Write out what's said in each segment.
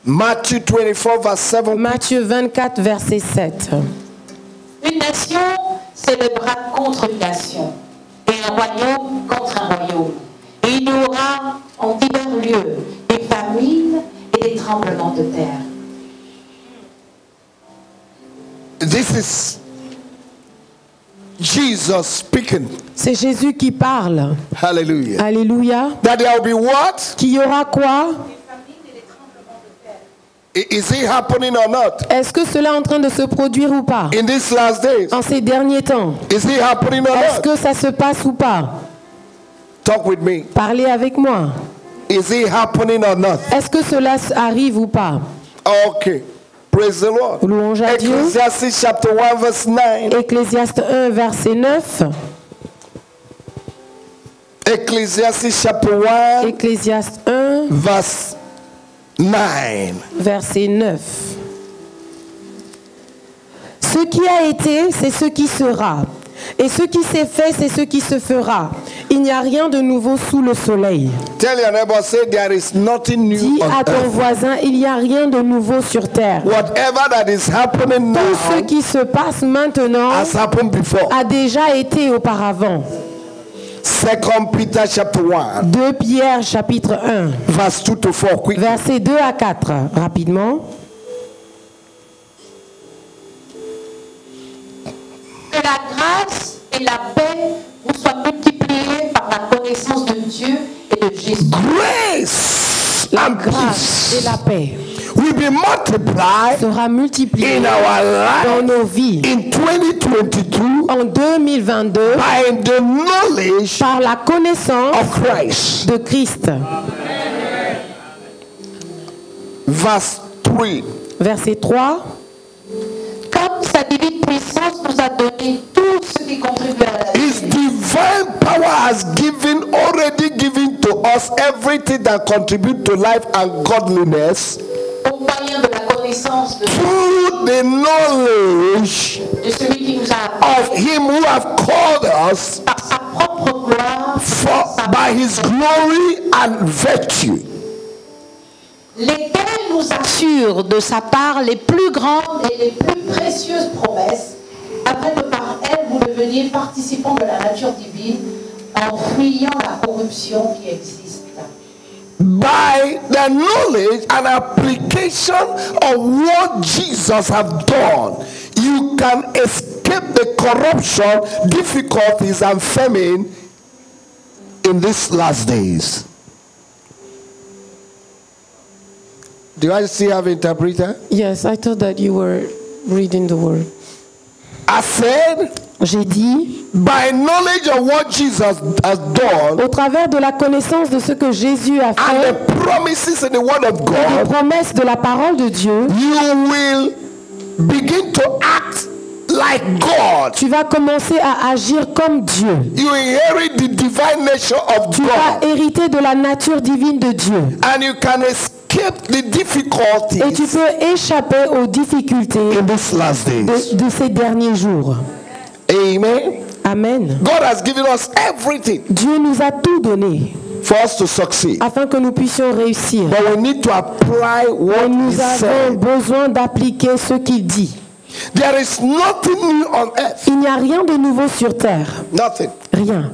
Matthew 24, verse 7. Matthieu 24, verset 7. Une nation s'élèvera contre une nation, et un royaume contre un royaume. Et il y aura en divers lieux des famines et des tremblements de terre. This is Jesus speaking. C'est Jésus qui parle. Hallelujah. Alléluia. That there will be what? Qu'il y aura quoi? Is it happening or not? Est-ce que cela est en train de se produire ou pas? In these last days? En ces derniers temps. Is it happening or Est-ce not? que ça se passe ou pas? Talk with me. Parlez avec moi. Is it happening or not? Est-ce que cela arrive ou pas? Okay. Praise the Lord. Louange à Dieu. Ecclesiastes chapter 1 verse 9. Ecclésiaste 1 verset 9. Ecclesiastes chapter 1 Ecclésiaste 1 verse 9. verset 9. Ce qui a été, c'est ce qui sera. Et ce qui s'est fait, c'est ce qui se fera. Il n'y a rien de nouveau sous le soleil. Tell your neighbor, say there is nothing new Dis à on ton earth. voisin, il n'y a rien de nouveau sur terre. Whatever that is happening Tout ce now qui se passe maintenant has happened before. a déjà été auparavant. 2 Peter chapter 1 2 Pierre chapitre 1, verse 2 to 4. Quick. versets 2 à 4, rapidement. Que la grâce et la paix vous soient multipliées par la connaissance de Dieu et de Jésus. Grace La and grâce et peace la paix will be multiplied sera multipliée in our dans life nos vies in 2022 en 2022 by the knowledge par la connaissance of Christ. de Christ. Verse 3. Verset 3. Comme sa divine puissance nous a donné tout ce qui contribue à la His vie. divine power has already given to us everything that contributes to life and godliness Au moyen de la connaissance through the knowledge de celui qui nous a of him who have called us par sa propre gloire, by his glory and virtue. lesquels nous assurent de sa part les plus grandes et les plus précieuses promesses, afin que par elles vous deveniez participants de la nature divine en fuyant la corruption qui existe. By the knowledge and application of what Jesus has done, you can escape the corruption, difficulties, and famine in these last days. Do I still have interpreter? Yes, I thought that you were reading the word. I said, J'ai dit, by knowledge of what Jesus has done au travers de la connaissance de ce que Jésus a and fait, the promises in the Word of et des God, promesses de la parole de Dieu, you will begin to act like God. tu vas commencer à agir comme Dieu. You inherit the divine nature of Tu vas God, hériter de la nature divine de Dieu. and you can escape the Et tu difficulties peux échapper aux difficultés in these last days. de ces derniers jours. Amen. Amen. God has given us everything Dieu nous a tout donné for us to succeed, afin que nous puissions réussir. but we need to apply what Et He nous avons said. besoin d'appliquer ce qu'il dit. There is nothing new on earth. Il n'y a rien de nouveau sur terre. Nothing. Rien.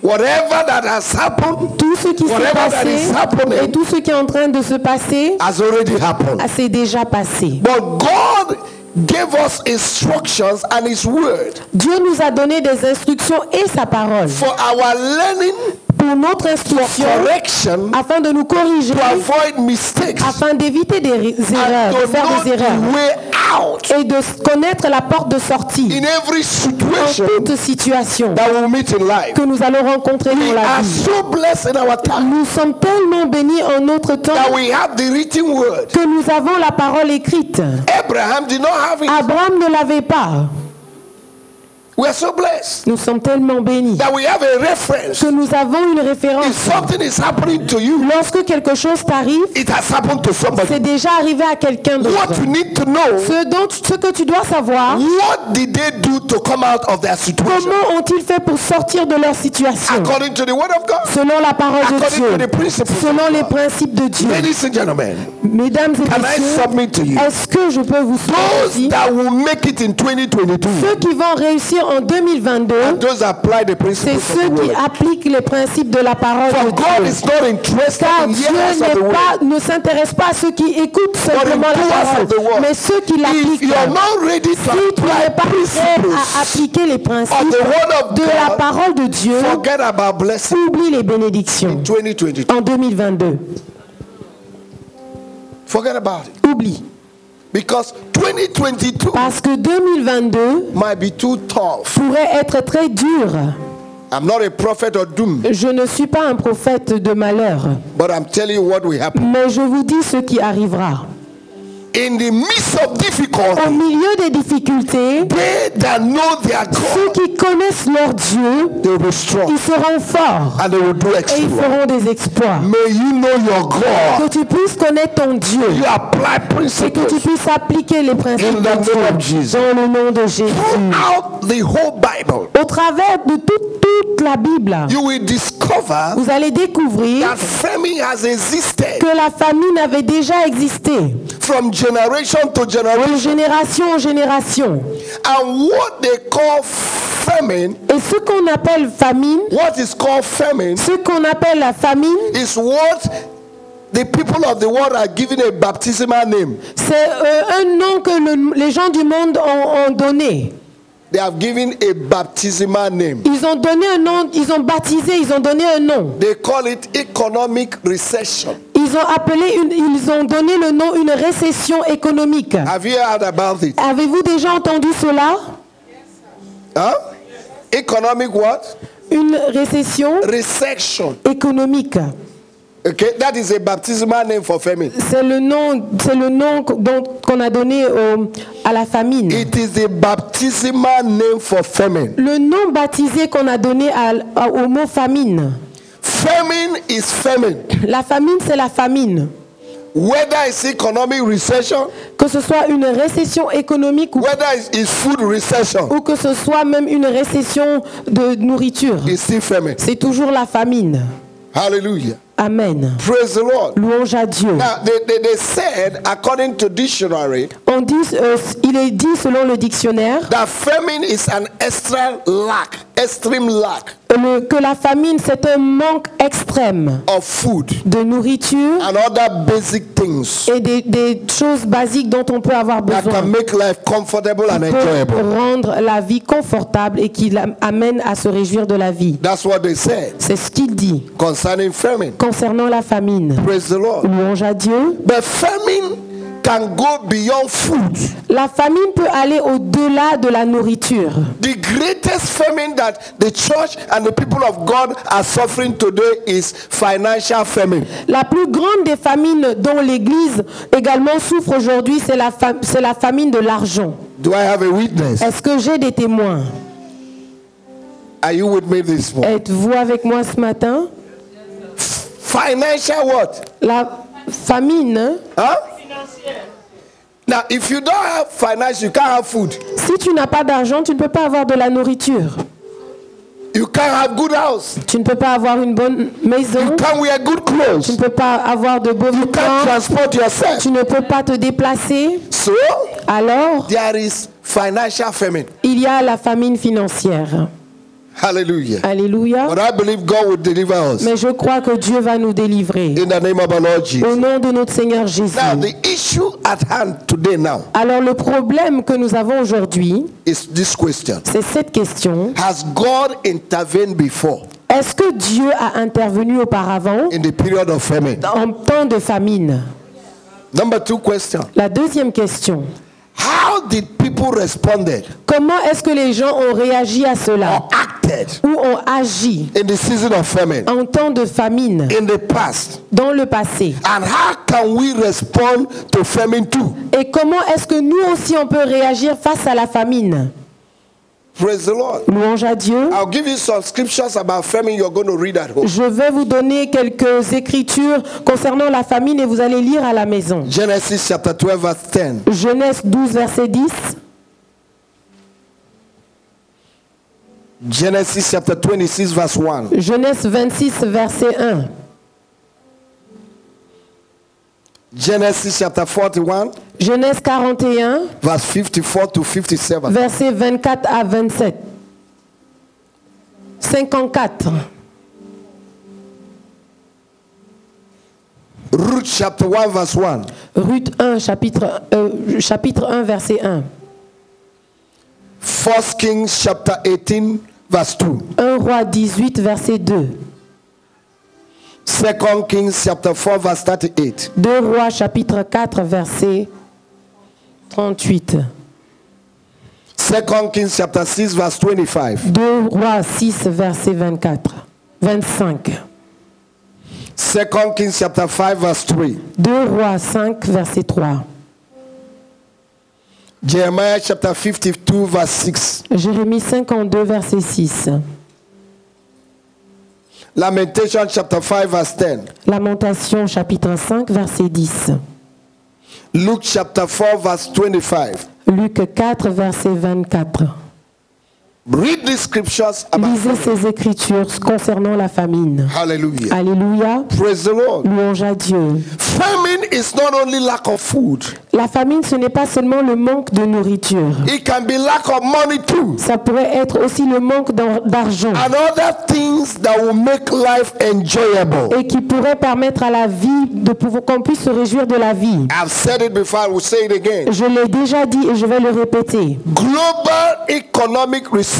Whatever that has happened Tout ce qui s'est Whatever that passé is happening et tout ce qui est en train de se passer, has already happened. c'est déjà passé. But God gave us instructions and His word Dieu nous a donné des instructions et sa parole for our learning, pour notre for instruction, correction, afin de nous corriger, to avoid mistakes, afin d'éviter des erreurs, and de to faire know des erreurs the way out et de connaître la porte de sortie in every en situation toute situation that we'll meet in life. que nous allons rencontrer We dans la are vie. so blessed in our time Nous sommes tellement bénis en notre temps that we have the written word. que nous avons la parole écrite. Abraham did not have it. Abraham ne l'avait pas. We are so blessed Nous sommes tellement bénis that we have a reference. que nous avons une référence. If something is happening to you, Lorsque quelque chose t'arrive, it has happened to somebody. c'est déjà arrivé à quelqu'un d'autre. What you need to know, Ce que tu dois savoir, what did they do to come out of their situation? comment ont-ils fait pour sortir de leur situation? According to the word of God, Selon la parole de according to the Dieu, principles of selon les God. principes de Dieu. Ladies and gentlemen, Mesdames et can I messieurs, submit to you? est-ce que je peux vous Those soumettre that will make it in 2022, ceux qui vont réussir en 2022, those apply the c'est principles of ceux the qui word. appliquent les principes de la parole For de God Dieu. is not interested Car in Dieu hearers of the word. ne s'intéresse pas à ceux qui écoutent simplement la doers of the parole, word. mais ceux qui If l'appliquent. you are not ready to Si tu n'es apply pas prêt principles à appliquer les of principes the word of de la God, parole de Dieu, forget about blessing oublie les bénédictions 2022. en 2022. Forget about it. Oublie. Because 2022 Parce que 2022 might be too tough. pourrait être très dur. I'm not a prophet of doom, Je ne suis pas un prophète de malheur, but I'm telling you what will happen. mais je vous dis ce qui arrivera. In the midst of Au difficulty, milieu des difficultés, they that know their ceux God, qui connaissent leur Dieu, they will be strong ils seront forts and they will do et ils exploits. feront des exploits. May you know your God. Que tu puisses connaître ton Dieu You apply et que tu principles puisses appliquer les principes in the name de of Dieu Jesus. dans le nom de Jésus. Throughout the whole Bible, Au travers de toute la Bible, you will discover vous allez découvrir that famine has existed que la famine avait déjà existé from generation to de generation. génération en génération. And what they call famine, Et ce qu'on appelle famine, what is called famine, ce qu'on appelle la famine, is what the people of the world are giving a baptismal name. c'est un nom que les gens du monde ont donné. They have given a baptismal name. Ils ont donné un nom, ils ont baptisé, ils ont donné un nom. They call it economic recession. Ils ont donné le nom une récession économique. Have you heard about it? Avez-vous déjà entendu cela? Huh? Economic what? Une récession Recession. économique. Okay, that is a baptismal name for famine. C'est le nom qu'on a donné à la famine. It is a baptismal name for famine. Le nom baptisé qu'on a donné au mot famine. Famine is famine. La famine, c'est la famine. Whether it's economic recession, Que ce soit une récession économique whether it's food recession, ou que ce soit même une récession de nourriture, it's still famine. c'est toujours la famine. Hallelujah. Amen. Praise the Lord. Louange à Dieu. Now, they said, according to dictionary, On dit, il est dit selon le dictionnaire that famine is an extreme lack que la famine c'est un manque extrême of food de nourriture and other basic things et des choses basiques dont on peut avoir that besoin. can make life comfortable and Peut enjoyable. rendre la vie confortable et qui amène à se réjouir de la vie. That's what they said C'est ce qu'il dit concerning famine. concernant la famine. Praise the Lord. Louange à Dieu. But famine can go beyond food. La famine peut aller au-delà de la nourriture. The greatest famine that the church and the people of God are suffering today is financial famine. La plus grande des famines dont l'Église également souffre aujourd'hui, c'est la famine de l'argent. Do I have a witness? Est-ce que j'ai des témoins? Are you with me this morning? Êtes-vous avec moi ce matin? Financial what? La famine, Huh? Now, if you don't have finance, you can't have food. si tu n'as pas d'argent, tu ne peux pas avoir de la nourriture. You can't have good house. Tu ne peux pas avoir une bonne maison. You can't wear good Tu clothes. ne peux pas avoir de beaux You can't vêtements. transport yourself. Tu ne peux pas te déplacer. So, Alors, there is financial famine. il y a la famine financière. Hallelujah. Alléluia. But I believe God will deliver us Mais je crois que Dieu va nous délivrer. in the name of our Lord Au Jesus. nom de notre Seigneur Jésus. Now, the issue at hand today now Alors le problème que nous avons aujourd'hui, is this question. c'est cette question. Has God intervened before Est-ce que Dieu a intervenu auparavant in the period of famine? en temps de famine? Number two question. La deuxième question. How did people responded Comment est-ce que les gens ont réagi à cela or acted ou ont agi in the season of famine en temps de famine in the past? dans le passé? And how can we respond to famine too? Et comment est-ce que nous aussi on peut réagir face à la famine? Praise the Lord. Louange à Dieu. I'll give you some scriptures about famine you're going to read at home. Je vais vous donner quelques écritures concernant la famine et vous allez lire à la maison. Genesis chapter 12 verse 10. Genèse 12, verset 10. Genesis chapter 26 verse 1. Genèse 26, verset 1. Genesis chapter 41 Genèse 41, verse 54 to 57. verset 24 à 27. 54. Ruth chapter 1 verse 1. Ruth 1, chapitre 1, verset 1. 1 Kings chapter 18 verse 2. 1 Roi 18, verset 2. 2 Kings chapter 4 verse 38. 2 Rois, chapitre 4, verset 38. 2 Kings chapter 6 verse 25. 2 Rois 6, verset 24. 25. 2 Kings chapter 5 verse 3. 2 Rois 5, verset 3. Jeremiah chapter 52 verse 6. Jérémie 52, verset 6. Lamentation chapter 5 verse 10. Lamentation, chapitre 5, verset 10. Luke chapter 4 verse 25. Luc 4, verset 24. Read these scriptures about Lisez ces écritures concernant la famine. Hallelujah. Alléluia. Praise the Lord. Louange à Dieu. Famine is not only lack of food. La famine, ce n'est pas seulement le manque de nourriture. It can be lack of money too. Ça pourrait être aussi le manque d'argent. And other things that will make life enjoyable. Et qui pourrait permettre à la vie de pouvoir qu'on puisse se réjouir de la vie. I've said it before, I will say it again. Je l'ai déjà dit et je vais le répéter. Global economic recession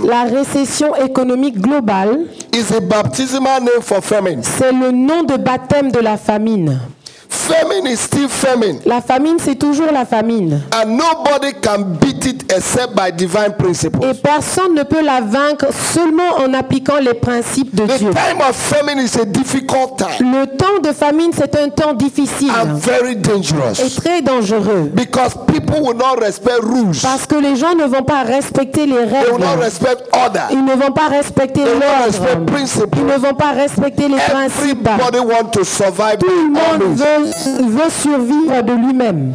La récession économique globale, is a baptismal name for famine. c'est le nom de baptême de la famine. Famine is still famine. La famine, c'est toujours la famine. And nobody can beat it except by divine Et principles. personne ne peut la vaincre seulement en appliquant les principes de The Dieu. time of famine is a difficult time Le temps de famine, c'est un temps difficile and very et dangerous très dangereux. because people will not respect rules. Parce que les gens ne vont pas respecter les They will not règles. respect order. Ils ne vont pas respecter They will not respect l'ordre. Ils principles. ne vont pas respecter les principes. Everybody want to survive Tout le monde always. veut survivre de lui-même.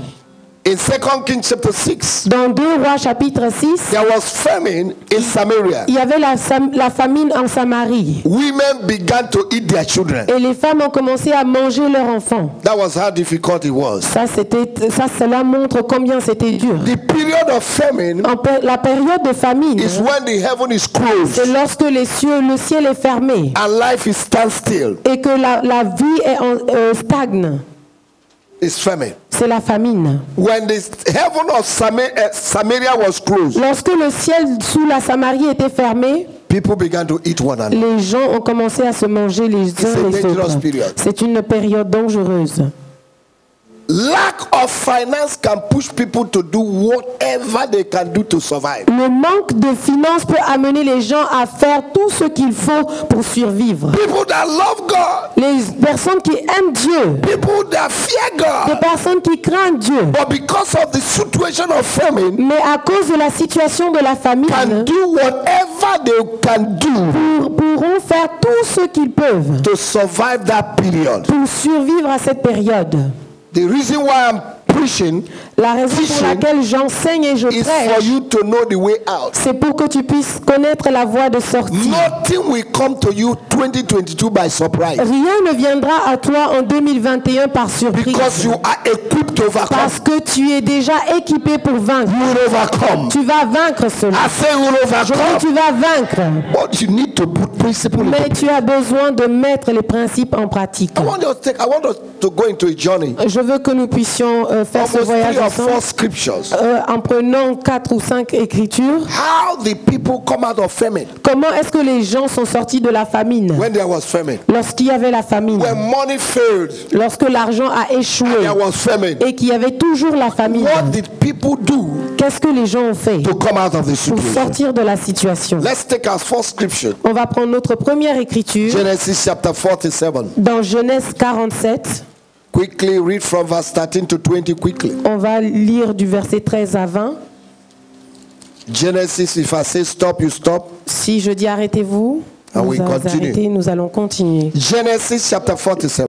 In 2 Kings chapter 6, Dans 2 Rois chapitre 6, there was famine in Samaria. il y avait la famine en Samarie. Women began to eat their children. Et les femmes ont commencé à manger leurs enfants. That was how difficult it was. Cela montre combien c'était dur. The period of famine La période de famine, is when the heaven is c'est closed lorsque le ciel est fermé and life is standstill. et que la vie est stagne. It's famine. C'est la famine. When the heaven of Samaria was closed, Lorsque le ciel sous la Samarie était fermé, people began to eat one another. les gens ont commencé à se manger les uns a les dangerous autres. period. C'est une période dangereuse. Lack of finance can push people to do whatever they can do to survive. Le manque de finances peut amener les gens à faire tout ce qu'il faut pour survivre. People that love God, Les personnes qui aiment Dieu, people that fear les God, personnes qui craignent Dieu, but because of the situation of famine, mais à cause de la situation de la famine, can do whatever they can do pourront faire tout ce qu'ils peuvent to survive that period. pour survivre à cette période. The reason why I'm preaching La raison pour laquelle j'enseigne et je is for prêche, you to know the way out. c'est pour que tu puisses connaître la voie de sortie. Nothing will come to you 2022 by surprise Rien ne viendra à toi en 2021 par surprise. because you are equipped to overcome. Parce que tu es déjà équipé pour vaincre. You will overcome. Tu vas vaincre cela. I say you will Je dis, overcome. tu vas vaincre. But you need to put principle in Mais place. tu as besoin de mettre les principes en pratique. I want us to go into a journey. Je veux que nous puissions faire ce Almost voyage 3 or ensemble 4 scriptures. en prenant 4 ou 5 écritures. How the people come out of famine Comment est-ce que les gens sont sortis de la famine when there was famine. lorsqu'il y avait la famine, When money failed, lorsque l'argent a échoué there was famine. et qu'il y avait toujours la famine? What did people do Qu'est-ce que les gens ont fait to come out of the pour situation? sortir de la situation? Let's take our first scripture. On va prendre notre première écriture Genesis chapter 47. dans Genèse 47. Quickly read from verse 13 to 20 quickly. On va lire du verset 13 à 20. Genesis, if I say stop, you stop. Si je dis arrêtez-vous, Ah vous oui, continue. arrêtez, nous allons continuer. Genesis chapter 47.